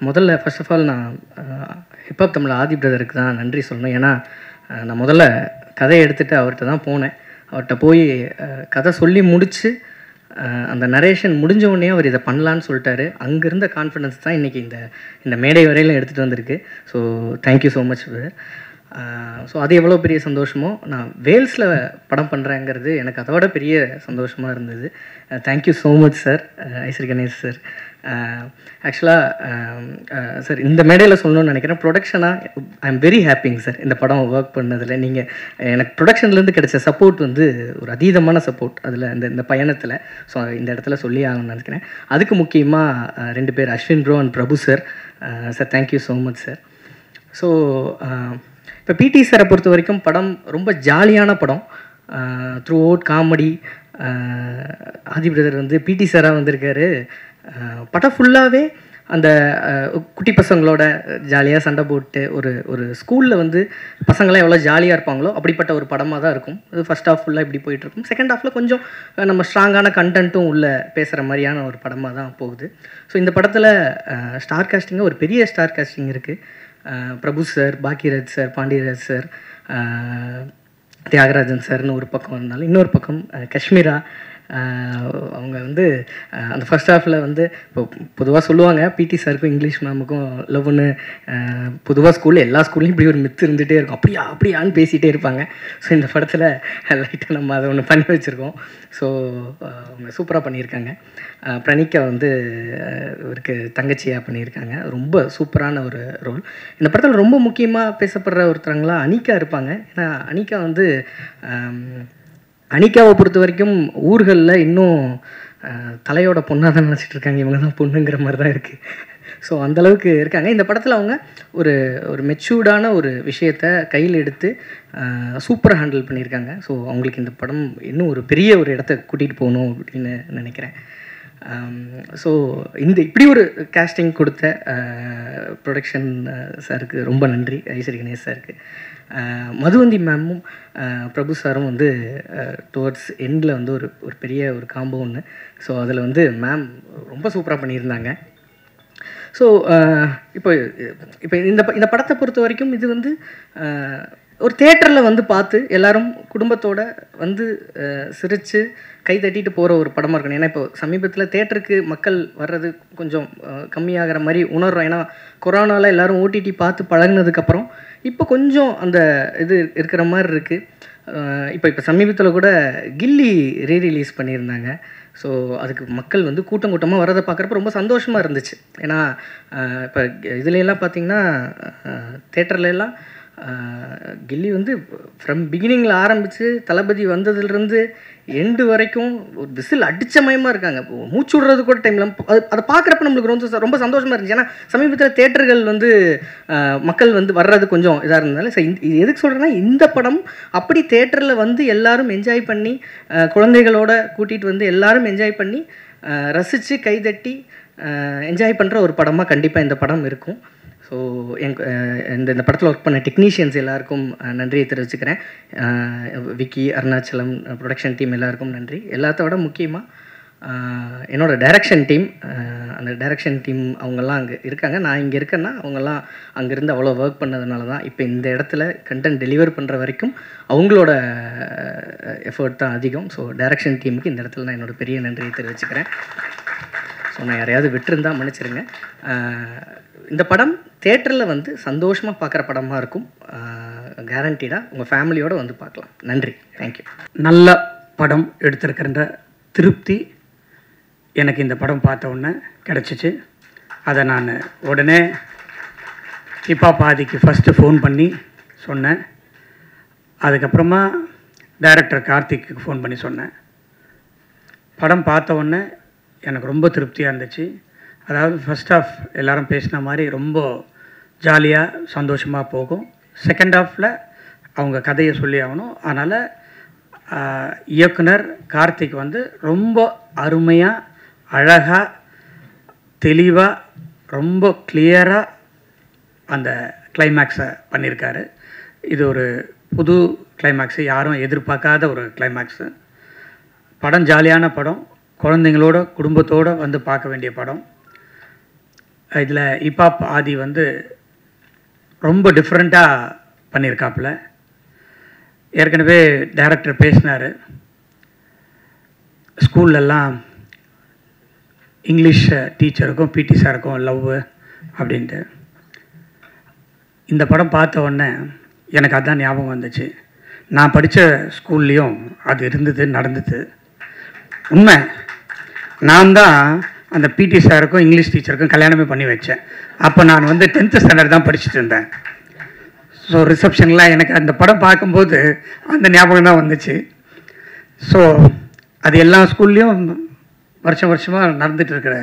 முதல்ல first of all நான் hip hop Tamil ஆதி பிரதருக்கு தான் நன்றி சொல்லணும். ஏன்னா நான் முதல்ல கதையை எடுத்துகிட்டு அவர்கிட்ட தான் போனேன். அவர்கிட்ட போய் கதை சொல்லி முடித்து அந்த நரேஷன் முடிஞ்ச உடனே அவர் இதை பண்ணலான்னு சொல்லிட்டாரு. அங்கே இருந்த கான்ஃபிடன்ஸ் தான் இன்றைக்கி இந்த மேடை வரையிலும் எடுத்துகிட்டு வந்திருக்கு. So thank you so much brother. So அது எவ்வளோ பெரிய சந்தோஷமோ, நான் வேல்ஸில் படம் பண்ணுறேங்கிறது எனக்கு அதை விட பெரிய சந்தோஷமாக இருந்தது. Thank you so much sir, Ishari Ganesh sir. ஆக்சுவலாக சார் இந்த மேடையில் சொல்லணும்னு நினைக்கிறேன், ப்ரொடக்ஷனாக ஐ எம் வெரி ஹாப்பிங்க சார். இந்த படம் ஒர்க் பண்ணதில் நீங்கள் எனக்கு ப்ரொடக்ஷன்லேருந்து கிடைச்ச சப்போர்ட் வந்து ஒரு அதீதமான சப்போர்ட் அதில் இந்த பயணத்தில். ஸோ இந்த இடத்துல சொல்லி ஆகணும்னு நினைக்கிறேன். அதுக்கு முக்கியமாக 2 பேர், Ashwin bro and Prabhu sir. Sir thank you so much sir. So இப்போ பிடி சாரை பொறுத்த வரைக்கும் படம் ரொம்ப ஜாலியான படம். Throughout comedy. Aadhi brother வந்து பிடி சாராக வந்திருக்காரு. படம் ஃபுல்லாகவே அந்த குட்டி பசங்களோட ஜாலியாக சண்டை போட்டு ஒரு ஸ்கூலில் வந்து பசங்களாம் எவ்வளோ ஜாலியாக இருப்பாங்களோ அப்படிப்பட்ட ஒரு படமாக தான் இருக்கும். அது ஃபஸ்ட் ஹாஃப் ஃபுல்லாக இப்படி போயிட்டுருக்கும். செகண்ட் ஹாஃபில் கொஞ்சம் நம்ம ஸ்ட்ராங்கான கண்டென்ட்டும் உள்ளே பேசுகிற மாதிரியான ஒரு படமாக தான் போகுது. ஸோ இந்த படத்தில் ஸ்டார் காஸ்டிங்காக ஒரு பெரிய ஸ்டார் காஸ்டிங் இருக்குது. Prabhu sir, Bhagyaraj sir, Pandiyaraj sir, Thiagarajan சார்னு ஒரு பக்கம் இருந்தாலும், இன்னொரு பக்கம் காஷ்மீரா. அவங்க வந்து அந்த ஃபஸ்ட் ஹாஃபில் வந்து இப்போ பொதுவாக சொல்லுவாங்க பிடி சாருக்கும் இங்கிலீஷ் மேமுக்கும் லவ்னு. பொதுவாக ஸ்கூலில் எல்லா ஸ்கூல்லையும் இப்படி ஒரு மித்து இருந்துகிட்டே இருக்கும். அப்படியான்னு பேசிகிட்டே இருப்பாங்க. ஸோ இந்த படத்தில் லைட்டாக நம்ம அதை ஒன்று பண்ணி வச்சுருக்கோம். ஸோ அவங்க சூப்பராக பண்ணியிருக்காங்க. பிரணிக்கா வந்து இவருக்கு தங்கச்சியாக பண்ணியிருக்காங்க. ரொம்ப சூப்பரான ஒரு ரோல். இந்த படத்தில் ரொம்ப முக்கியமாக பேசப்படுற ஒருத்தவங்களாம் அனிகா இருப்பாங்க. ஏன்னா அனிகா வந்து அனிகாவை பொறுத்த வரைக்கும் ஊர்களில் இன்னும் தலையோட பொண்ணாக தான் நினச்சிட்டு இருக்காங்க. இவங்க தான் பொண்ணுங்கிற மாதிரி தான் இருக்குது. ஸோ அந்தளவுக்கு இருக்காங்க. இந்த படத்தில் அவங்க ஒரு மெச்சூர்டான ஒரு விஷயத்தை கையில் எடுத்து சூப்பராக ஹேண்டில் பண்ணியிருக்காங்க. ஸோ அவங்களுக்கு இந்த படம் இன்னும் ஒரு பெரிய ஒரு இடத்த கூட்டிகிட்டு போகணும் அப்படின்னு நினைக்கிறேன். ஸோ இப்படி ஒரு கேஸ்டிங் கொடுத்த ப்ரொடக்ஷன் சாருக்கு ரொம்ப நன்றி, ஐஸ்வரி கணேஷ் சாருக்கு. மதுவந்தி மேமும் பிரபு சாரும் வந்து டுவர்ட்ஸ் எண்டில் வந்து ஒரு பெரிய ஒரு காம்போ ஒன்று. ஸோ அதில் வந்து மேம் ரொம்ப சூப்பராக பண்ணியிருந்தாங்க. ஸோ இப்போ இந்த படத்தை பொறுத்த வரைக்கும் இது வந்து ஒரு தேட்டரில் வந்து பார்த்து எல்லோரும் குடும்பத்தோடு வந்து சிரித்து கை தட்டிட்டு போகிற ஒரு படமாக இருக்கணும். ஏன்னா இப்போ சமீபத்தில் தேட்டருக்கு மக்கள் வர்றது கொஞ்சம் கம்மியாகிற மாதிரி உணர்றோம். ஏன்னா கொரோனாவில் எல்லோரும் ஓடிடி பார்த்து பழகினதுக்கப்புறம் இப்போ கொஞ்சம் அந்த இது இருக்கிற மாதிரி இருக்குது. இப்போ சமீபத்தில் கூட கில்லி ரீரிலீஸ் பண்ணியிருந்தாங்க. ஸோ அதுக்கு மக்கள் வந்து கூட்டமாக வர்றதை பார்க்குறப்ப ரொம்ப சந்தோஷமாக இருந்துச்சு. ஏன்னா இப்போ இதுலெல்லாம் பார்த்திங்கன்னா தேட்டர்லாம் கில்லி வந்து ஃப்ரம் பிகினிங்கில் ஆரம்பித்து தளபதி வந்ததுலேருந்து எண்டு வரைக்கும் ஒரு விசில் அடித்த மயமாக இருக்காங்க. மூச்சு விடுறது கூட டைமில் அதை பார்க்குறப்ப நம்மளுக்கு ரொம்ப சந்தோஷமாக இருந்துச்சு. ஏன்னா சமீபத்தில் தேட்டர்கள் வந்து மக்கள் வந்து வர்றது கொஞ்சம் இதாக இருந்ததுனால. ஸோ இது எதுக்கு சொல்கிறேன்னா, இந்த படம் அப்படி தேட்டரில் வந்து எல்லோரும் என்ஜாய் பண்ணி குழந்தைகளோட கூட்டிகிட்டு வந்து எல்லோரும் என்ஜாய் பண்ணி ரசித்து கைதட்டி என்ஜாய் பண்ணுற ஒரு படமாக கண்டிப்பாக இந்த படம் இருக்கும். ஸோ இந்த படத்தில் ஒர்க் பண்ண டெக்னீஷியன்ஸ் எல்லாருக்கும் நன்றியை தெரிவிச்சுக்கிறேன். விக்கி, அருணாச்சலம், ப்ரொடக்ஷன் டீம் எல்லாருக்கும் நன்றி. எல்லாத்தோட முக்கியமாக என்னோடய டைரக்ஷன் டீம், அந்த டைரக்ஷன் டீம் அவங்கெல்லாம் அங்கே இருக்காங்க. நான் இங்கே இருக்கேன்னா அவங்கெல்லாம் அங்கேருந்து அவ்வளோ ஒர்க் பண்ணதுனால தான் இப்போ இந்த இடத்துல கண்டென்ட் டெலிவர் பண்ணுற வரைக்கும் அவங்களோட எஃபர்ட் தான் அதிகம். ஸோ டைரக்ஷன் டீமுக்கு இந்த இடத்துல நான் என்னோடய பெரிய நன்றியை தெரிவிச்சுக்கிறேன். ஸோ நான் யாரையாவது விட்டுருந்தால் மன்னிச்சிருங்க. இந்த படம் தேட்டரில் வந்து சந்தோஷமாக பார்க்குற படமாக இருக்கும். கேரண்டீடாக உங்கள் ஃபேமிலியோடு வந்து பார்க்கலாம். நன்றி, தேங்க்யூ. நல்ல படம் எடுத்திருக்கின்ற திருப்தி எனக்கு இந்த படம் பார்த்த உடனே கிடச்சிச்சு. அதை நான் உடனே பாதிக்கு ஃபஸ்ட்டு ஃபோன் பண்ணி சொன்னேன். அதுக்கப்புறமா டைரக்டர் கார்த்திக்கு ஃபோன் பண்ணி சொன்னேன். படம் பார்த்த உடனே எனக்கு ரொம்ப திருப்தியாக இருந்துச்சு. அதாவது ஃபஸ்ட் ஹாஃப் எல்லோரும் பேசின மாதிரி ரொம்ப ஜாலியாக சந்தோஷமாக போகும். செகண்ட் ஹாஃபில் அவங்க கதையை சொல்லி ஆகணும். அதனால் இயக்குனர் கார்த்திக் வந்து ரொம்ப அருமையாக, அழகாக, தெளிவாக, ரொம்ப கிளியராக அந்த கிளைமேக்ஸை பண்ணியிருக்காரு. இது ஒரு புது கிளைமேக்ஸு, யாரும் எதிர்பார்க்காத ஒரு கிளைமேக்ஸு. படம் ஜாலியான படம், குழந்தைங்களோட குடும்பத்தோடு வந்து பார்க்க வேண்டிய படம். இதில் ஹிப்ஹாப் ஆதி வந்து ரொம்ப டிஃப்ரெண்ட்டாக பண்ணியிருக்காப்புல. ஏற்கனவே டைரக்டர் பேசினார், ஸ்கூல்லலாம் இங்கிலீஷ் டீச்சருக்கும் பிடி சாருக்கும் லவ் அப்படின்ட்டு. இந்த படம் பார்த்த உடனே எனக்கு அதான் ஞாபகம் வந்துச்சு. நான் படித்த ஸ்கூல்லேயும் அது இருந்தது, நடந்தது. உண்மை, நான் தான் அந்த பிடி சாருக்கும் இங்கிலீஷ் டீச்சருக்கும் கல்யாணமே பண்ணி வச்சேன். அப்போ நான் வந்து 10th ஸ்டாண்டர்ட் தான் படிச்சுட்டு இருந்தேன். ஸோ ரிசப்ஷனில் எனக்கு அந்த படம் பார்க்கும்போது அந்த ஞாபகம் தான் வந்துச்சு. ஸோ அது எல்லா ஸ்கூல்லேயும் வருஷமாக நடந்துட்டு இருக்கிற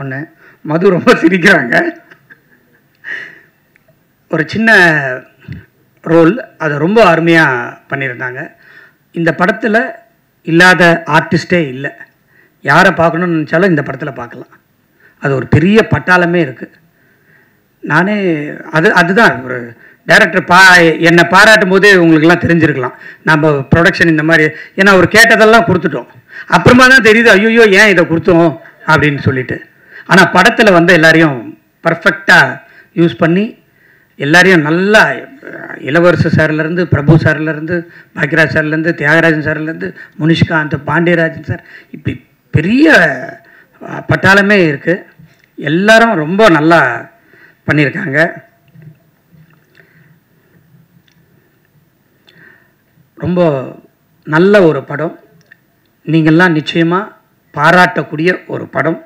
ஒன்று. மது ரொம்ப சிரிக்கிறாங்க. ஒரு சின்ன ரோல், அதை ரொம்ப அருமையாக பண்ணியிருந்தாங்க. இந்த படத்தில் இல்லாத ஆர்டிஸ்டே இல்லை. யாரை பார்க்கணுன்னு நினச்சாலும் இந்த படத்தில் பார்க்கலாம். அது ஒரு பெரிய பட்டாளமே இருக்குது. நானே அதுதான் ஒரு டைரக்டர் என்னை பாராட்டும் போதே உங்களுக்கெல்லாம் தெரிஞ்சிருக்கலாம். நம்ம ப்ரொடக்ஷன் இந்த மாதிரி, ஏன்னா அவர் கேட்டதெல்லாம் கொடுத்துட்டோம். அப்புறமா தான் தெரியுது, ஐயோ ஏன் இதை கொடுத்தோம் அப்படின்னு சொல்லிட்டு. ஆனால் படத்தில் வந்து எல்லாரையும் பர்ஃபெக்டாக யூஸ் பண்ணி எல்லாரையும் நல்லா, இளவரசு சார்லேருந்து, பிரபு சார்லேருந்து, பாக்யராஜ் சார்லேருந்து, தியாகராஜன் சார்லேருந்து, முனிஷ்காந்த், பாண்டியராஜன் சார், இப்படி பெரிய பட்டாளமே இருக்குது. எல்லாரும் ரொம்ப நல்லா பண்ணியிருக்காங்க. ரொம்ப நல்ல ஒரு படம். நீங்கள்லாம் நிச்சயமாக பாராட்டக்கூடிய ஒரு படம்.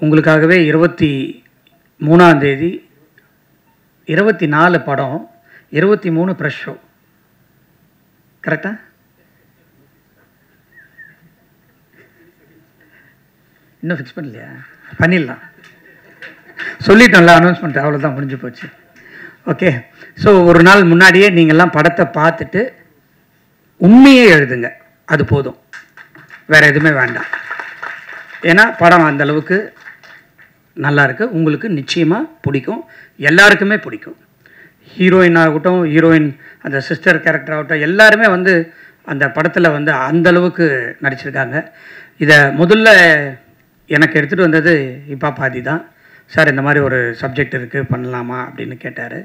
உங்களுக்காகவே 23ஆம் தேதி 24 படம், 23 ப்ரெஷ் ஷோ. கரெக்டா? இன்னும் ஃபிக்ஸ் பண்ணலையா? பண்ணிடலாம், சொல்லிட்டோம்ல, அனௌன்ஸ்மெண்ட் அவ்வளோதான், முடிஞ்சு போச்சு. ஓகே. ஸோ ஒரு நாள் முன்னாடியே நீங்கள்லாம் படத்தை பார்த்துட்டு உண்மையே எழுதுங்க, அது போதும், வேறு எதுவுமே வேண்டாம். ஏன்னா படம் அந்தளவுக்கு நல்லா இருக்குது. உங்களுக்கு நிச்சயமாக பிடிக்கும், எல்லாருக்குமே பிடிக்கும். ஹீரோயின் ஆகட்டும், ஹீரோயின் அந்த சிஸ்டர் கேரக்டர் ஆகட்டும், எல்லாருமே வந்து அந்த படத்தில் வந்து அந்தளவுக்கு நடிச்சிருக்காங்க. இதை முதல்ல எனக்கு எடுத்துகிட்டு வந்தது ஹிப்ஹாப் ஆதி தான். சார் இந்த மாதிரி ஒரு சப்ஜெக்ட் இருக்குது, பண்ணலாமா அப்படின்னு கேட்டார்.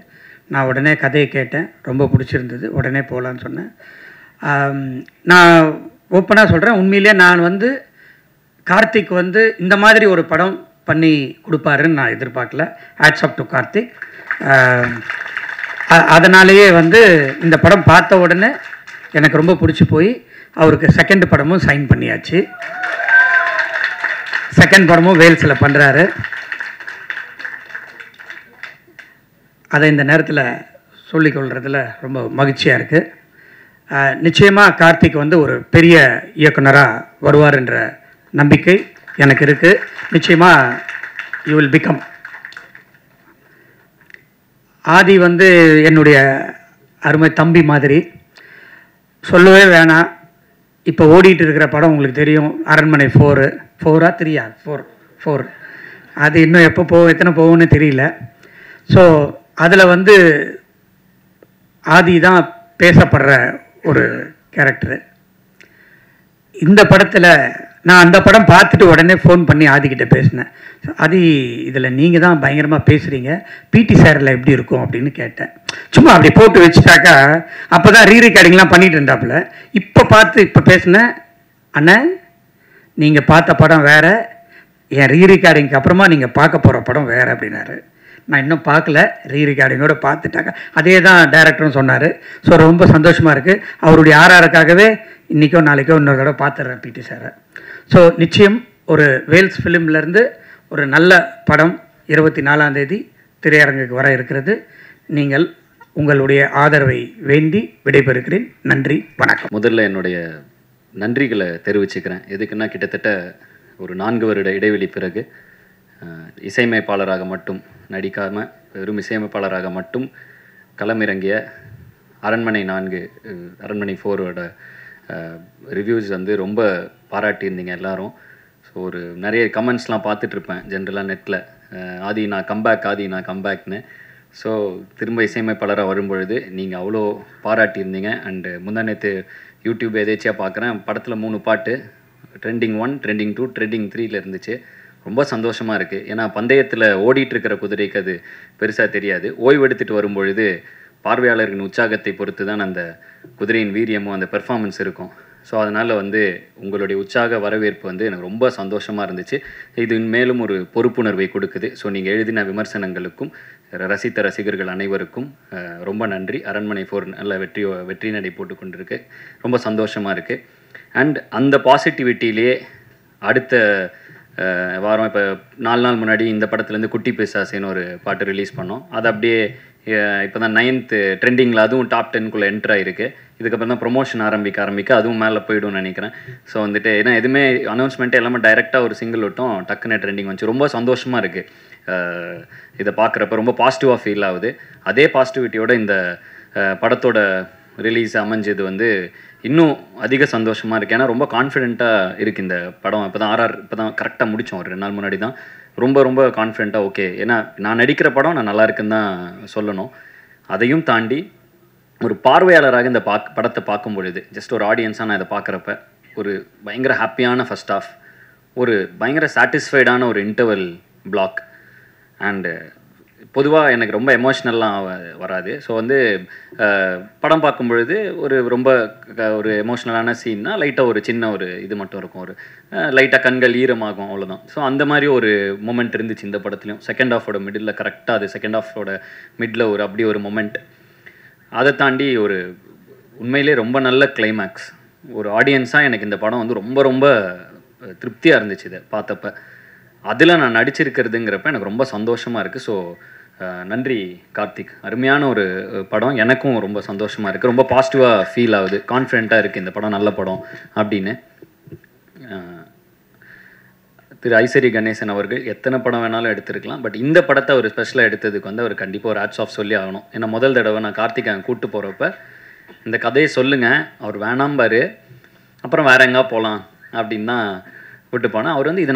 நான் உடனே கதையை கேட்டேன், ரொம்ப பிடிச்சிருந்தது, உடனே போகலான்னு சொன்னேன். நான் ஓப்பனாக சொல்கிறேன், உண்மையிலே நான் வந்து கார்த்திக் வந்து இந்த மாதிரி ஒரு படம் பண்ணி கொடுப்பாருன்னு நான் எதிர்பார்க்கல. Hats off to Karthik. அதனாலேயே வந்து இந்த படம் பார்த்த உடனே எனக்கு ரொம்ப பிடிச்சி போய் அவருக்கு செகண்ட் படமும் சைன் பண்ணியாச்சு. செகண்ட் படமும் வேல்ஸில் பண்ணுறாரு. அதை இந்த நேரத்தில் சொல்லிக்கொள்கிறதுல ரொம்ப மகிழ்ச்சியாக இருக்குது. நிச்சயமாக கார்த்திக் வந்து ஒரு பெரிய இயக்குனராக வருவார் என்ற நம்பிக்கை எனக்கு இருக்குது. நிச்சயமாக யூ வில் பிகம். ஆதி வந்து என்னுடைய அருமை தம்பி மாதிரி, சொல்லவே வேணாம். இப்போ ஓடிட்டு இருக்கிற படம் உங்களுக்கு தெரியும், அரண்மனை 4. 4ஆ 3ஆ? 4. அது இன்னும் எப்போ போகும், எத்தனை போகும்னு தெரியல. ஸோ அதில் வந்து ஆதி தான் பேசப்படுற ஒரு கேரக்டரு. இந்த படத்தில் நான் அந்த படம் பார்த்துட்டு உடனே ஃபோன் பண்ணி ஆதிக்கிட்ட பேசினேன். ஆதி, இதில் நீங்கள் தான் பயங்கரமாக பேசுகிறீங்க, பிடி சாரில் எப்படி இருக்கும் அப்படின்னு கேட்டேன். சும்மா அப்படி போட்டு வச்சுட்டாக்கா, அப்போ தான் ரீரெக்கார்டிங்லாம் பண்ணிகிட்டு இருந்தாப்புல. இப்போ பேசினேன், அண்ணன் நீங்கள் பார்த்த படம் வேறு, என் ரீரெக்கார்டிங்க்கு அப்புறமா நீங்கள் பார்க்க போகிற படம் வேறு அப்படின்னாரு. நான் இன்னும் பார்க்கல, ரீரெக்கார்டிங்கோடு பார்த்துட்டாக்கா அதே தான் டைரக்டரும் சொன்னார். ஸோ ரொம்ப சந்தோஷமாக இருக்குது. அவருடைய ஆர்ஆருக்காகவே இன்றைக்கோ நாளைக்கோ இன்னொரு தடவை பார்த்துட்றேன் பிடி சாரை. ஸோ நிச்சயம் ஒரு வேல்ஸ் ஃபிலிம்லேருந்து ஒரு நல்ல படம் 24ஆம் தேதி திரையரங்குக்கு வர இருக்கிறது. நீங்கள் உங்களுடைய ஆதரவை வேண்டி விடைபெறுகிறேன். நன்றி, வணக்கம். முதல்ல என்னுடைய நன்றிகளை தெரிவிச்சுக்கிறேன். எதுக்குன்னா, கிட்டத்தட்ட ஒரு 4 வருட இடைவெளி பிறகு இசையமைப்பாளராக மட்டும் நடிக்காமல் வெறும் இசையமைப்பாளராக மட்டும் களமிறங்கிய அரண்மனை 4, அரண்மனை 4ஓட ரிவ்யூஸ் வந்து ரொம்ப பாராட்டியிருந்தீங்க எல்லாரும். ஸோ ஒரு நிறைய கமெண்ட்ஸ்லாம் பார்த்துட்ருப்பேன் ஜென்ரலாக நெட்டில், ஆதி நான் கம்பேக்னு. ஸோ திரும்ப இசையமைப்பாளராக வரும்பொழுது நீங்கள் அவ்வளோ பாராட்டியிருந்தீங்க. அண்டு முந்தா நேற்று யூடியூப் எதேச்சியாக பார்க்குறேன், படத்தில் 3 பாட்டு ட்ரெண்டிங் 1, ட்ரெண்டிங் 2, ட்ரெண்டிங் 3ல இருந்துச்சு. ரொம்ப சந்தோஷமாக இருக்குது. ஏன்னா பந்தயத்தில் ஓடிட்டுருக்கிற குதிரைக்கு அது பெருசாக தெரியாது. ஓய்வெடுத்துட்டு வரும்பொழுது பார்வையாளர்களின் உற்சாகத்தை பொறுத்து தான் அந்த குதிரையின் வீரியமும் அந்த பெர்ஃபார்மன்ஸ் இருக்கும். ஸோ அதனால் வந்து உங்களுடைய உற்சாக வரவேற்பு வந்து எனக்கு ரொம்ப சந்தோஷமாக இருந்துச்சு. இது மேலும் ஒரு பொறுப்புணர்வை கொடுக்குது. ஸோ நீங்கள் எழுதின விமர்சனங்களுக்கும் ரசித்த ரசிகர்கள் அனைவருக்கும் ரொம்ப நன்றி. அரண்மனை 4 நல்ல வெற்றி நடை போட்டு கொண்டிருக்கு. ரொம்ப சந்தோஷமாக இருக்குது. அண்ட் அந்த பாசிட்டிவிட்டியிலே அடுத்த வாரம் இப்போ 4 நாள் முன்னாடி இந்த படத்துலேருந்து குட்டி பிசாசேன்னு ஒரு பாட்டு ரிலீஸ் பண்ணோம். அது அப்படியே இப்போ தான் 9th ட்ரெண்டிங்கில் அதுவும் டாப் 10க்குள்ளே என்ட்ரு ஆகிருக்கு. இதுக்கப்புறம் தான் ப்ரொமோஷன் ஆரம்பிக்க அதுவும் மேலே போய்டும்னு நினைக்கிறேன். ஸோ வந்துட்டு ஏன்னா எதுவுமே அனௌன்ஸ்மெண்ட்டு எல்லாமே டைரெக்டாக ஒரு சிங்கிள் விட்டோம், டக்குன்னு ட்ரெண்டிங் வந்துச்சு. ரொம்ப சந்தோஷமாக இருக்குது இதை பார்க்குறப்ப. ரொம்ப பாசிட்டிவாக ஃபீல் ஆகுது. அதே பாசிட்டிவிட்டியோட இந்த படத்தோட ரிலீஸ் அமைஞ்சது வந்து இன்னும் அதிக சந்தோஷமாக இருக்குது. ஏன்னா ரொம்ப கான்ஃபிடென்ட்டாக இருக்குது இந்த படம். இப்போ தான் இப்போ தான் கரெக்டாக முடித்தோம், ஒரு 2 நாள் முன்னாடி தான். ரொம்ப கான்ஃபிடென்ட்டாக ஓகே. ஏன்னா நான் நடிக்கிற படம் நான் நல்லா இருக்குன்னு தான் சொல்லணும். அதையும் தாண்டி ஒரு பார்வையாளராக இந்த படத்தை பார்க்கும் பொழுது, ஜஸ்ட் ஒரு ஆடியன்ஸாக நான் இதை பார்க்குறப்ப ஒரு பயங்கர ஹாப்பியான ஃபர்ஸ்ட் ஆஃப், ஒரு பயங்கர சாட்டிஸ்ஃபைடான ஒரு இன்டர்வல் பிளாக். அண்டு பொதுவாக எனக்கு ரொம்ப எமோஷ்னல்லாம் வராது. ஸோ வந்து படம் பார்க்கும் பொழுது ரொம்ப ஒரு எமோஷ்னலான சீன்னா லைட்டாக ஒரு சின்ன ஒரு இது மட்டும் இருக்கும், ஒரு லைட்டாக கண்கள் ஈரமாகும், அவ்வளோதான். ஸோ அந்த மாதிரி ஒரு மொமெண்ட் இருந்துச்சு இந்த படத்துலையும். செகண்ட் ஹாஃபோட மிடில் கரெக்டாக அது செகண்ட் ஹாஃபோட மிடில் அப்படி ஒரு மொமெண்ட். அதை தாண்டி ஒரு உண்மையிலே ரொம்ப நல்ல கிளைமேக்ஸ். ஒரு ஆடியன்ஸாக எனக்கு இந்த படம் வந்து ரொம்ப திருப்தியாக இருந்துச்சு இதை பார்த்தப்ப. அதில் நான் நடிச்சிருக்கிறதுங்கிறப்ப எனக்கு ரொம்ப சந்தோஷமாக இருக்குது. ஸோ நன்றி கார்த்திக். அருமையான ஒரு படம். எனக்கும் ரொம்ப சந்தோஷமாக இருக்குது. ரொம்ப பாசிட்டிவாக ஃபீல் ஆகுது. கான்ஃபிடென்ட்டாக இருக்குது இந்த படம் நல்ல படம் அப்படின்னு. திரு ஐசரி கணேசன் அவர்கள் எத்தனை படம் வேணாலும் எடுத்திருக்கலாம். பட் இந்த படத்தை ஒரு ஸ்பெஷலாக எடுத்ததுக்கு வந்து அவர் கண்டிப்பாக ஒரு ஹேட்ஸ் ஆஃப் சொல்லி ஆகணும். ஏன்னா முதல் தடவை நான் கார்த்திகை கூப்பிட்டு போகிறப்ப இந்த கதையை சொல்லுங்கள், அவர் வேணாம்பார், அப்புறம் வேற எங்கே போகலாம் அப்படின்னு தான் விட்டு போனால், அவர் வந்து இது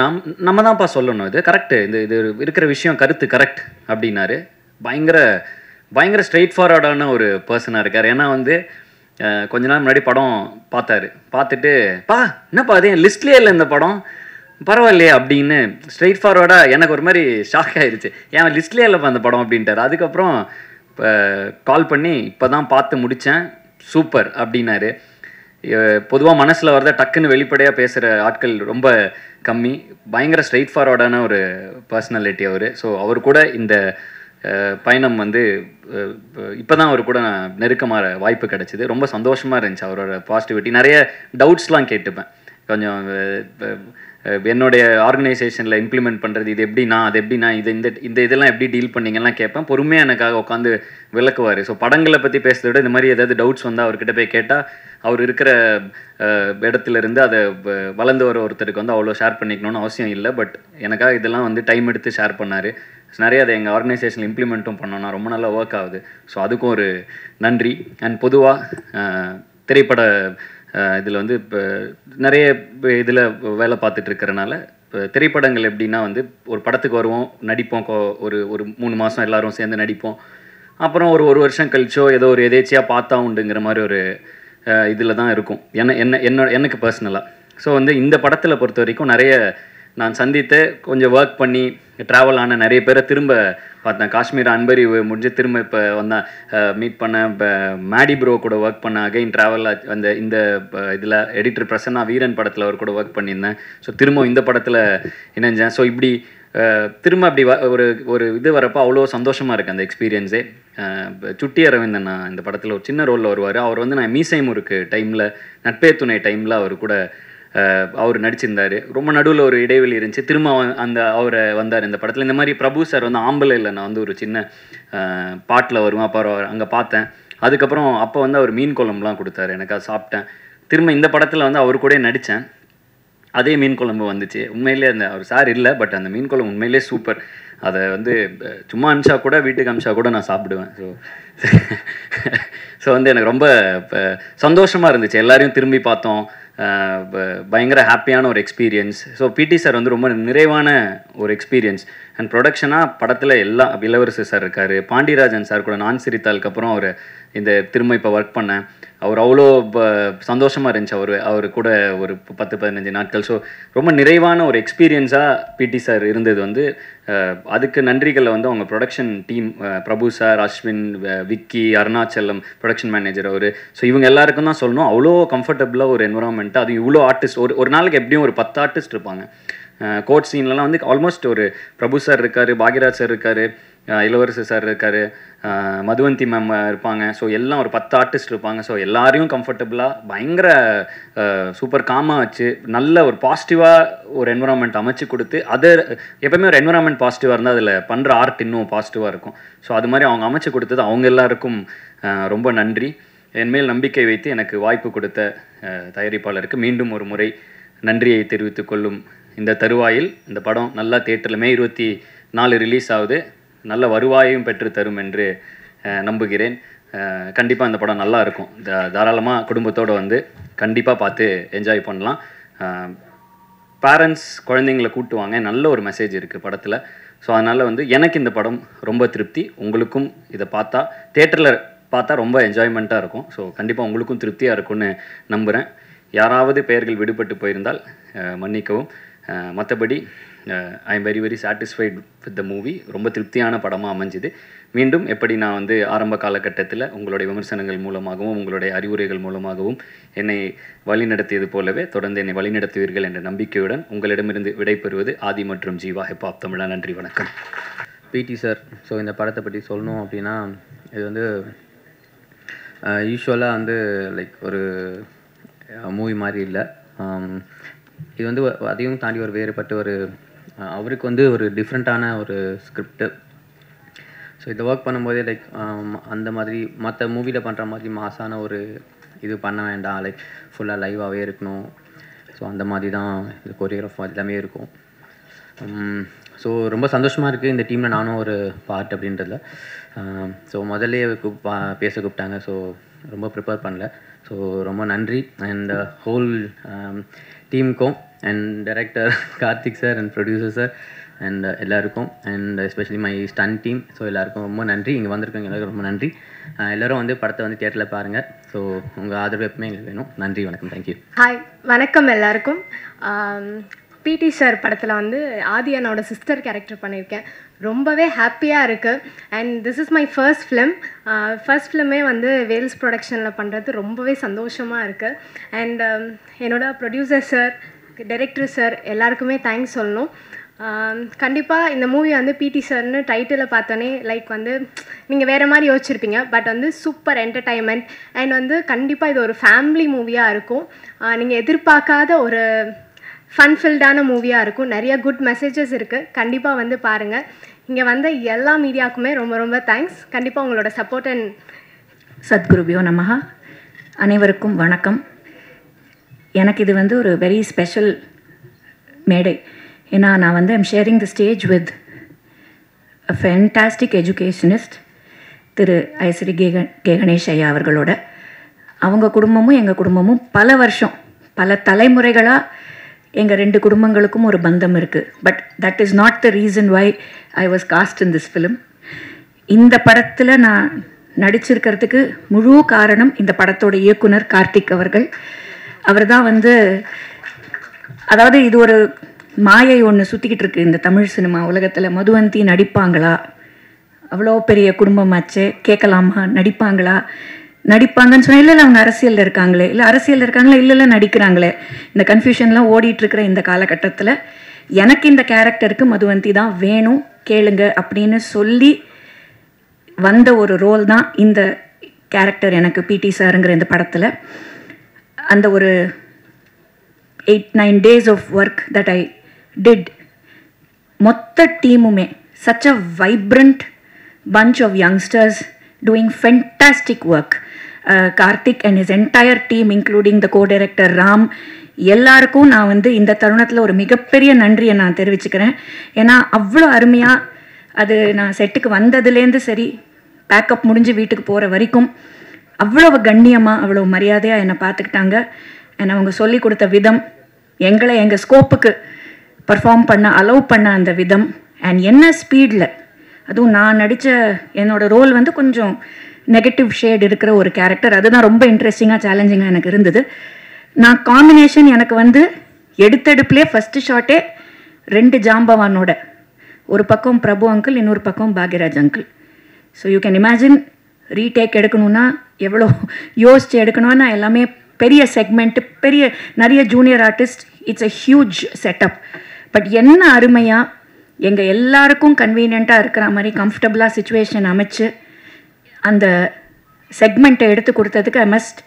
நம்ம தான்ப்பா சொல்லணும், இது கரெக்டு, இது இருக்கிற விஷயம் கருத்து கரெக்ட் அப்படின்னாரு. பயங்கர ஸ்ட்ரெயிட் ஃபார்வர்டான ஒரு பர்சனாக இருக்கார். ஏன்னா வந்து கொஞ்ச நாள் முன்னாடி படம் பார்த்துட்டு என்னப்பா அது லிஸ்ட்லேயே இல்லை இந்த படம், பரவாயில்லையே அப்படின்னு ஸ்ட்ரெயிட் ஃபார்வர்டாக எனக்கு ஒரு மாதிரி ஷாக் ஆயிடுச்சு. ஏன் லிஸ்ட்லேயே இல்லைப்பா அந்த படம் அப்படின்ட்டார். அதுக்கப்புறம் கால் பண்ணி இப்போ தான் பார்த்து முடித்தேன், சூப்பர் அப்படின்னாரு. பொதுவாக மனசில் வரத டக்குன்னு வெளிப்படையாக பேசுகிற ஆட்கள் ரொம்ப கம்மி. பயங்கர ஸ்ட்ரெயிட் ஃபார்வர்டான ஒரு பர்சனாலிட்டி அவர். ஸோ அவர் கூட இந்த பயணம் வந்து இப்போ தான் அவர் கூட நான் நெருக்கமாக வாய்ப்பு கிடச்சிது. ரொம்ப சந்தோஷமாக இருந்துச்சு அவரோட பாசிட்டிவிட்டி. நிறைய டவுட்ஸ்லாம் கேட்டுப்பேன். கொஞ்சம் என்னுடைய ஆர்கனைசேஷனில் இம்ப்ளிமெண்ட் பண்ணுறது இது எப்படின்னா அது எப்படின்னா இந்த இதெல்லாம் எப்படி டீல் பண்ணிங்கலாம் கேட்பேன். பொறுமையாக எனக்காக உட்காந்து விளக்குவார். ஸோ படங்களை பற்றி பேசுகிறத விட இந்த மாதிரி ஏதாவது டவுட்ஸ் வந்தால் அவர்கிட்ட போய் கேட்டால் அவர் இருக்கிற இடத்துலேருந்து அதை வளர்ந்து வர ஒருத்தருக்கு வந்து அவ்வளோ ஷேர் பண்ணிக்கணும்னு அவசியம் இல்லை. பட் எனக்காக இதெல்லாம் வந்து டைம் எடுத்து ஷேர் பண்ணார். நிறைய அதை எங்கள் ஆர்கனைசேஷனில் இம்ப்ளிமெண்ட்டும் பண்ணோன்னா ரொம்ப நல்லா ஒர்க் ஆகுது. ஸோ அதுக்கும் ஒரு நன்றி. அண்ட் பொதுவாக திரைப்பட இதில் வந்து இப்போ நிறைய இதில் வேலை பார்த்துட்டு இருக்கிறனால இப்போ திரைப்படங்கள் எப்படின்னா வந்து ஒரு படத்துக்கு வருவோம், நடிப்போம், ஒரு 3 மாதம் எல்லோரும் சேர்ந்து நடிப்போம். அப்புறம் ஒரு வருஷம் கழிச்சோ ஏதோ ஒரு எதேச்சியாக பார்த்தா உண்டுங்கிற மாதிரி ஒரு இதில் தான் இருக்கும் எனக்கு பர்சனலாக. ஸோ வந்து இந்த படத்தில் பொறுத்த வரைக்கும் நிறைய நான் சந்தித்து கொஞ்சம் ஒர்க் பண்ணி ட்ராவல் ஆன நிறைய பேரை திரும்ப பார்த்தேன். காஷ்மீர் அன்பரி முடிஞ்சு திரும்ப இப்போ வந்தேன், மீட் பண்ணேன். இப்போ மேடி ப்ரோ கூட ஒர்க் பண்ணேன். அகைன் ட்ராவல் இந்த இதில் எடிட்டர் பிரசன்னா வீரன் படத்தில் அவர் கூட ஒர்க் பண்ணியிருந்தேன். ஸோ திரும்ப இந்த படத்தில் இணைஞ்சேன். ஸோ இப்படி திரும்ப அப்படி ஒரு இது வரப்போ அவ்வளோ சந்தோஷமாக இருக்குது அந்த எக்ஸ்பீரியன்ஸே. சுட்டி அரவிந்தன் நான் இந்த படத்தில் ஒரு சின்ன ரோலில் வருவார். அவர் வந்து நான் மீசை முறுக்கு டைமில், நட்பே துணை டைமில் அவர் கூட அவர் நடிச்சிருந்தார். ரொம்ப நடுவில் ஒரு இடைவெளி இருந்துச்சு. திரும்ப அவரை வந்தார் இந்த படத்தில். இந்த மாதிரி பிரபு சார் வந்து ஆம்பளையில் நான் வந்து ஒரு சின்ன பாட்டில் வருவேன். அப்போ அங்கே பார்த்தேன். அதுக்கப்புறம் அப்போ வந்து அவர் மீன் குழம்புலாம் கொடுத்தாரு, எனக்கு அதை சாப்பிட்டேன். திரும்ப இந்த படத்தில் வந்து அவர் கூட நடித்தேன். அதே மீன் குழம்பு வந்துச்சு. உண்மையிலே அவர் சார் இல்லை, பட் அந்த மீன் குழம்பு உண்மையிலே சூப்பர். அதை வந்து சும்மா அனுப்பிச்சா கூட, வீட்டுக்கு அனுப்பிச்சா கூட நான் சாப்பிடுவேன். ஸோ வந்து எனக்கு ரொம்ப சந்தோஷமாக இருந்துச்சு. எல்லாரையும் திரும்பி பார்த்தோம். பயங்கர ஹாப்பியான ஒரு எக்ஸ்பீரியன்ஸ். ஸோ பிடி சார் வந்து ரொம்ப நிறைவான ஒரு எக்ஸ்பீரியன்ஸ். அண்ட் ப்ரொடக்ஷனாக படத்தில் எல்லா இளவரசர் சார் இருக்கார், பாண்டியராஜன் சார் கூட நான் சிரித்தாளுக்கு அப்புறம் அவர் இந்த திரும்ப இப்போ ஒர்க் பண்ணேன். அவர் அவ்வளோ சந்தோஷமாக இருந்துச்சு அவர் கூட ஒரு 10-15 நாட்கள். ஸோ ரொம்ப நிறைவான ஒரு எக்ஸ்பீரியன்ஸாக பிடி சார் இருந்தது வந்து அதுக்கு நன்றிகளை வந்து அவங்க production team, Prabhu sir, Ashwin, Vicky, Arunachalam production manager அவர், ஸோ இவங்க எல்லாருக்கும் தான் சொல்லணும். அவ்வளோ கம்ஃபர்டபுளாக ஒரு என்வரான்மெண்ட்டு, அது இவ்வளோ ஆர்டிஸ்ட், ஒரு நாளைக்கு எப்படியும் ஒரு 10 ஆர்டிஸ்ட் இருப்பாங்க. கோட் சீன்லலாம் வந்து ஆல்மோஸ்ட் ஒரு பிரபு சார் இருக்கார், பாக்யராஜ் சார் இருக்கார், இளவரசர் சார் இருக்கார், மதுவந்தி மேம் இருப்பாங்க. ஸோ எல்லாம் ஒரு 10 ஆர்டிஸ்ட் இருப்பாங்க. ஸோ எல்லாரையும் கம்ஃபர்டபுளாக பயங்கர சூப்பர் காமாக வச்சு நல்ல ஒரு பாசிட்டிவாக ஒரு என்வரான்மெண்ட் அமைச்சு கொடுத்து, அது எப்போவுமே ஒரு என்வரான்மெண்ட் பாசிட்டிவாக இருந்தால் அதில் பண்ணுற ஆர்ட் இன்னும் பாசிட்டிவாக இருக்கும். ஸோ அது மாதிரி அவங்க அமைச்சு கொடுத்தது அவங்க எல்லாருக்கும் ரொம்ப நன்றி. என்மேல் நம்பிக்கை வைத்து எனக்கு வாய்ப்பு கொடுத்த தயாரிப்பாளருக்கு மீண்டும் ஒரு முறை நன்றியை தெரிவித்துக் கொள்ளும் இந்த தருவாயில் இந்த படம் நல்லா தியேட்டரில் மே 24 ரிலீஸ் ஆகுது, நல்ல வருவாயையும் பெற்று தரும் என்று நம்புகிறேன். கண்டிப்பாக இந்த படம் நல்லா இருக்கும். தாராளமாக குடும்பத்தோடு வந்து கண்டிப்பாக பார்த்து என்ஜாய் பண்ணலாம். பேரண்ட்ஸ் குழந்தைங்களை கூட்டுவாங்க, நல்ல ஒரு மெசேஜ் இருக்குது படத்தில். ஸோ அதனால் வந்து எனக்கு இந்த படம் ரொம்ப திருப்தி. உங்களுக்கும் இதை பார்த்தா தியேட்டரில் பார்த்தா ரொம்ப என்ஜாய்மெண்ட்டாக இருக்கும். ஸோ கண்டிப்பாக உங்களுக்கும் திருப்தியாக இருக்கும்னு நம்புகிறேன். யாராவது பெயர்கள் விடுபட்டு போயிருந்தால் மன்னிக்கவும். மற்றபடி I am very very satisfied with the movie. ரொம்ப திருப்தியான படமாக அமைஞ்சுது. மீண்டும் எப்படி நான் வந்து ஆரம்ப காலகட்டத்தில் உங்களுடைய விமர்சனங்கள் மூலமாகவும் உங்களுடைய அறிவுரைகள் மூலமாகவும் என்னை வழிநடத்தியது போலவே தொடர்ந்து என்னை வழிநடத்துவீர்கள் என்ற நம்பிக்கையுடன் உங்களிடமிருந்து விடைபெறுவது ஆதி மற்றும் ஜீவா ஹிப்ஹாப் தமிழா. நன்றி, வணக்கம். பிடி சார், ஸோ இந்த படத்தை பற்றி சொல்லணும் அப்படின்னா, இது வந்து யூஸ்வலாக வந்து லைக் ஒரு மூவி மாதிரி இல்லை. இது வந்து அதையும் தாண்டி ஒரு வேறுபட்ட ஒரு அவருக்கு வந்து ஒரு டிஃப்ரெண்ட்டான ஒரு ஸ்கிரிப்டு. ஸோ இதை ஒர்க் பண்ணும்போதே லைக் அந்த மாதிரி மற்ற மூவியில் பண்ணுற மாதிரி மாசான ஒரு இது பண்ண வேண்டாம், லைக் ஃபுல்லாக லைவாகவே இருக்கணும். ஸோ அந்த மாதிரி தான் இது கொரியோகிராஃப் எல்லாமே இருக்கும். ஸோ ரொம்ப சந்தோஷமாக இருக்குது இந்த டீமில் நானும் ஒரு பார்ட் அப்படின்றதுல. ஸோ முதல்லே பேச கூப்பிட்டாங்க. ஸோ ரொம்ப ப்ரிப்பேர் பண்ணல. ஸோ ரொம்ப நன்றி. அண்ட் ஹோல் டீமுக்கும் and director Karthik sir and producer sir and எல்லாருக்கும் and especially my stunt team. So எல்லாருக்கும் ரொம்ப நன்றி. இங்கே வந்திருக்கவங்க எல்லாருக்கும் ரொம்ப நன்றி. எல்லோரும் வந்து படத்தை வந்து தியேட்டரில் பாருங்கள். ஸோ உங்கள் ஆதரவு எப்பவுமே எங்களுக்கு வேணும். நன்றி, வணக்கம், தேங்க்யூ. ஹாய், வணக்கம் எல்லாருக்கும். பிடி சார் படத்தில் வந்து ஆதி அண்ணோட சிஸ்டர் கேரக்டர் பண்ணியிருக்கேன். ரொம்பவே ஹாப்பியாக இருக்குது. And this is my first film. First ஃபிலிமே வந்து வேல்ஸ் ப்ரொடக்ஷனில் பண்ணுறது ரொம்பவே சந்தோஷமாக இருக்குது. அண்ட் என்னோட ப்ரொடியூசர் சார், டைரக்டர் சார் எல்லாருக்குமே தேங்க்ஸ் சொல்லணும். கண்டிப்பாக இந்த மூவி வந்து பிடி சார்னு டைட்டிலை பார்த்தோன்னே லைக் வந்து நீங்கள் வேறு மாதிரி யோசிச்சிருப்பீங்க. பட் வந்து சூப்பர் என்டர்டைன்மெண்ட் அண்ட் வந்து கண்டிப்பாக இது ஒரு ஃபேமிலி மூவியாக இருக்கும். நீங்கள் எதிர்பார்க்காத ஒரு ஃபன்ஃபில்டான மூவியாக இருக்கும். நிறைய குட் மெசேஜஸ் இருக்குது. கண்டிப்பாக வந்து பாருங்கள். இங்கே வந்த எல்லா மீடியாவுக்குமே ரொம்ப ரொம்ப தேங்க்ஸ். கண்டிப்பாக உங்களோட சப்போர்ட் அண்ட் சத்குருபியோ நமஹா. அனைவருக்கும் வணக்கம். எனக்கு இது வந்து ஒரு வெரி ஸ்பெஷல் மேடை. ஏன்னா நான் வந்து I'm sharing the stage with a fantastic educationist திரு ஐஸ்வரி கணேஷ் ஐயா அவர்களோட. அவங்க குடும்பமும் எங்கள் குடும்பமும் பல வருஷம் பல தலைமுறைகளாக எங்கள் 2 குடும்பங்களுக்கும் ஒரு பந்தம் இருக்குது. But that is not the reason why I was cast in this film. இந்த படத்தில் நான் நடிச்சிருக்கிறதுக்கு முழு காரணம் இந்த படத்தோட இயக்குனர் கார்த்திக் அவர்கள். அவர் தான் வந்து, அதாவது இது ஒரு மாயை ஒன்று சுற்றிக்கிட்டு இருக்கு இந்த தமிழ் சினிமா உலகத்தில். மதுவந்தி நடிப்பாங்களா, அவ்வளோ பெரிய குடும்பமாச்சு, கேட்கலாமா, நடிப்பாங்களா, நடிப்பாங்கன்னு சொன்னால் இல்லை அவங்க அரசியலில் இருக்காங்களே, இல்லை அரசியலில் இருக்காங்களே, இல்லை நடிக்கிறாங்களே, இந்த கன்ஃபியூஷன்லாம் ஓடிட்டுருக்கிற இந்த காலகட்டத்தில் எனக்கு இந்த கேரக்டருக்கு மதுவந்தி தான் வேணும், கேளுங்க அப்படின்னு சொல்லி வந்த ஒரு ரோல் தான் இந்த கேரக்டர் எனக்கு பிடி சாருங்கிற இந்த படத்தில். அந்த ஒரு 8-9 days of work that I did, மொத்த டீமுமே such a vibrant bunch of youngsters doing fantastic work. Karthik and his entire team including the co-director Ram, எல்லாருக்கும் நான் வந்து இந்த தருணத்தில் ஒரு மிகப்பெரிய நன்றியை நான் தெரிவிச்சுக்கிறேன். ஏன்னா அவ்வளோ அருமையாக அது நான் செட்டுக்கு வந்ததுலேருந்து சரி பேக்கப் முடிஞ்சு வீட்டுக்கு போகிற வரைக்கும் அவ்வளோ கண்ணியமாக அவ்வளோ மரியாதையாக என்னை பார்த்துக்கிட்டாங்க. என்னை அவங்க சொல்லி கொடுத்த விதம், எங்களை எங்கள் ஸ்கோப்புக்கு பர்ஃபார்ம் பண்ண அலோவ் பண்ண அந்த விதம் அண்ட் என்ன ஸ்பீடில், அதுவும் நான் நடித்த என்னோடய ரோல் வந்து கொஞ்சம் நெகட்டிவ் ஷேட் இருக்கிற ஒரு கேரக்டர். அதுதான் ரொம்ப இன்ட்ரெஸ்டிங்காக சேலஞ்சிங்காக எனக்கு இருந்தது. நான் காம்பினேஷன் எனக்கு வந்து எடுத்தெடுப்புலேயே ஃபஸ்ட்டு ஷாட்டே 2 ஜாம்பவானோட, ஒரு பக்கம் பிரபு அங்கிள், இன்னொரு பக்கம் Bhagyaraj uncle. So you can imagine retake எடுக்கணுன்னா எவ்வளோ யோசித்து எடுக்கணும்னா, எல்லாமே பெரிய செக்மெண்ட்டு, பெரிய நிறைய junior artist, it's a huge setup. But என்ன அருமையாக எங்கள் எல்லாருக்கும் கன்வீனியண்ட்டாக இருக்கிற மாதிரி கம்ஃபர்டபுளாக சுச்சுவேஷன் அமைச்சு அந்த செக்மெண்ட்டை எடுத்து கொடுத்ததுக்கு I must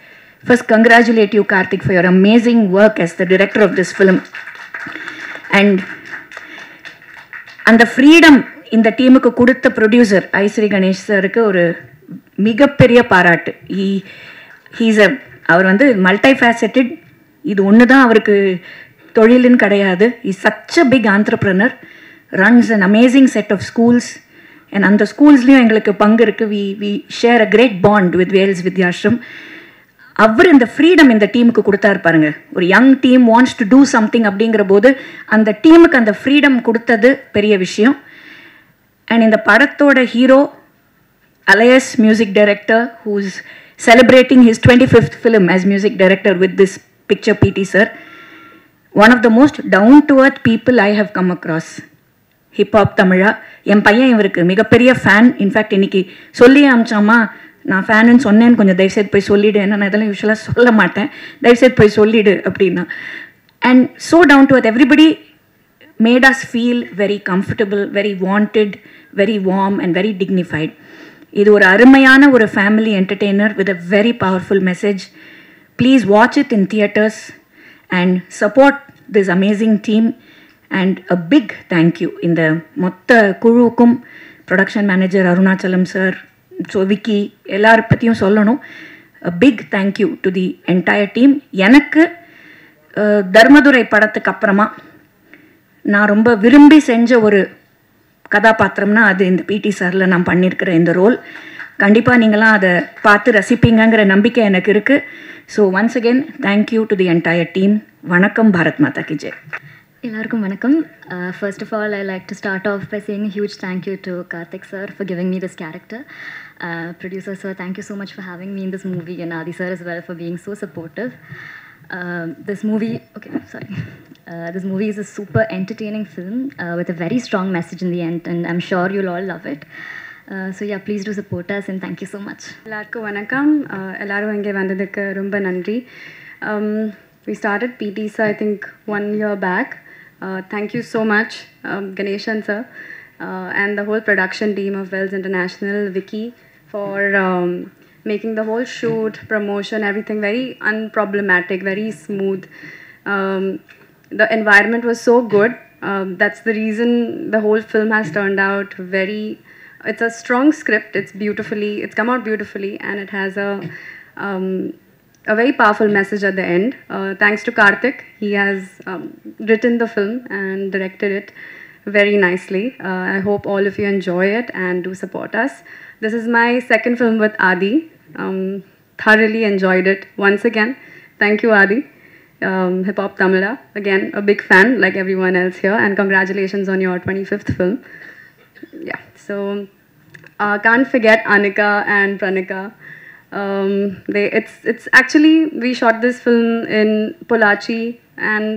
first congratulate you Karthik for your amazing work as the director of this film. And அந்த ஃப்ரீடம் இந்த டீமுக்கு கொடுத்த ப்ரொடியூசர் ஐஸ்ரீ கணேஷ் சாருக்கு ஒரு மிகப்பெரிய பாராட்டு. அவர் வந்து மல்டி ஃபேசட்டட். இது ஒன்று தான் அவருக்கு தொழிலுன்னு கிடையாது. Is such a big entrepreneur, runs an amazing set of schools. And அந்த ஸ்கூல்ஸ்லேயும் எங்களுக்கு பங்கு இருக்குது. We share a great bond with Vels Vidyashram. அவர் இந்த ஃப்ரீடம் இந்த டீமுக்கு கொடுத்தாரு பாருங்க. ஒரு young team wants to do something அப்படிங்கிற போது அந்த டீமுக்கு அந்த ஃப்ரீடம் கொடுத்தது பெரிய விஷயம். அண்ட் இந்த படத்தோட hero alias music director, who's celebrating his 25th film as music director with this picture, PT sir. One of the most down-to-earth people I have come across. Hiphop Tamizha. என் பையன் இவருக்கு மிகப்பெரிய ஃபேன். இன்ஃபேக்ட் இன்னைக்கு சொல்லி அமிச்சாமா, நான் ஃபேனுன்னு சொன்னேன்னு கொஞ்சம் தயவுசெய்து போய் சொல்லிவிடு, ஏன்னா நான் இதெல்லாம் யூஸ்வலாக சொல்ல மாட்டேன், தயவுசெய்து போய் சொல்லிவிடு அப்படின்னா. And so down to earth, everybody made us feel very comfortable, very wanted, very warm and very dignified. இது ஒரு அருமையான ஒரு family entertainer with a very powerful message. Please watch it in theatres and support this amazing team. And a big thank you இந்த மொத்த குழுவுக்கும், production manager Arunachalam sir, so Vicky, எல்லார பற்றியும் சொல்லணும். A big thank you to the entire team. எனக்கு தர்மதுரை படத்துக்கு அப்புறமா நான் ரொம்ப விரும்பி செஞ்ச ஒரு கதாபாத்திரம்னா அது இந்த பிடி சாரில் நான் பண்ணியிருக்கிற இந்த ரோல். கண்டிப்பாக நீங்களாம் அதை பார்த்து ரசிப்பீங்கிற நம்பிக்கை எனக்கு இருக்குது. So once again thank you to the entire team. வணக்கம். பாரத் மாதா கி ஜெய். எல்லாருக்கும் வணக்கம். First of all, I like to start off by saying a huge thank you to Karthik sir for giving me this character. Producer sir, thank you so much for having me in this movie, and Adi sir as well for being so supportive. This movie is a super entertaining film with a very strong message in the end, and I'm sure you'll all love it. So yeah, please do support us, and thank you so much. எல்லாருக்கும் வணக்கம். எல்லாரும் இங்கே வந்ததுக்கு ரொம்ப நன்றி. We started PTs I think 1 year back. Thank you so much, Ganeshan sir, and the whole production team of Wells International, Vicky, for making the whole shoot, promotion, everything very unproblematic, very smooth. The environment was so good. That's the reason the whole film has turned out very... It's a strong script. It's come out beautifully, and it has a very powerful message at the end. Thanks to Karthik. He has written the film and directed it very nicely. I hope all of you enjoy it and do support us. This is my second film with Adi. Thoroughly enjoyed it. Once again, thank you, Adi. Hip Hop Tamila. Again, a big fan like everyone else here, and congratulations on your 25th film. Yeah, so can't forget Anika and Pranika. It's actually, we shot this film in Pollachi, and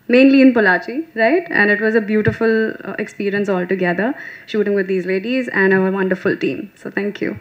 mainly in Pollachi, right? And it was a beautiful experience altogether, shooting with these ladies and our wonderful team. So thank you.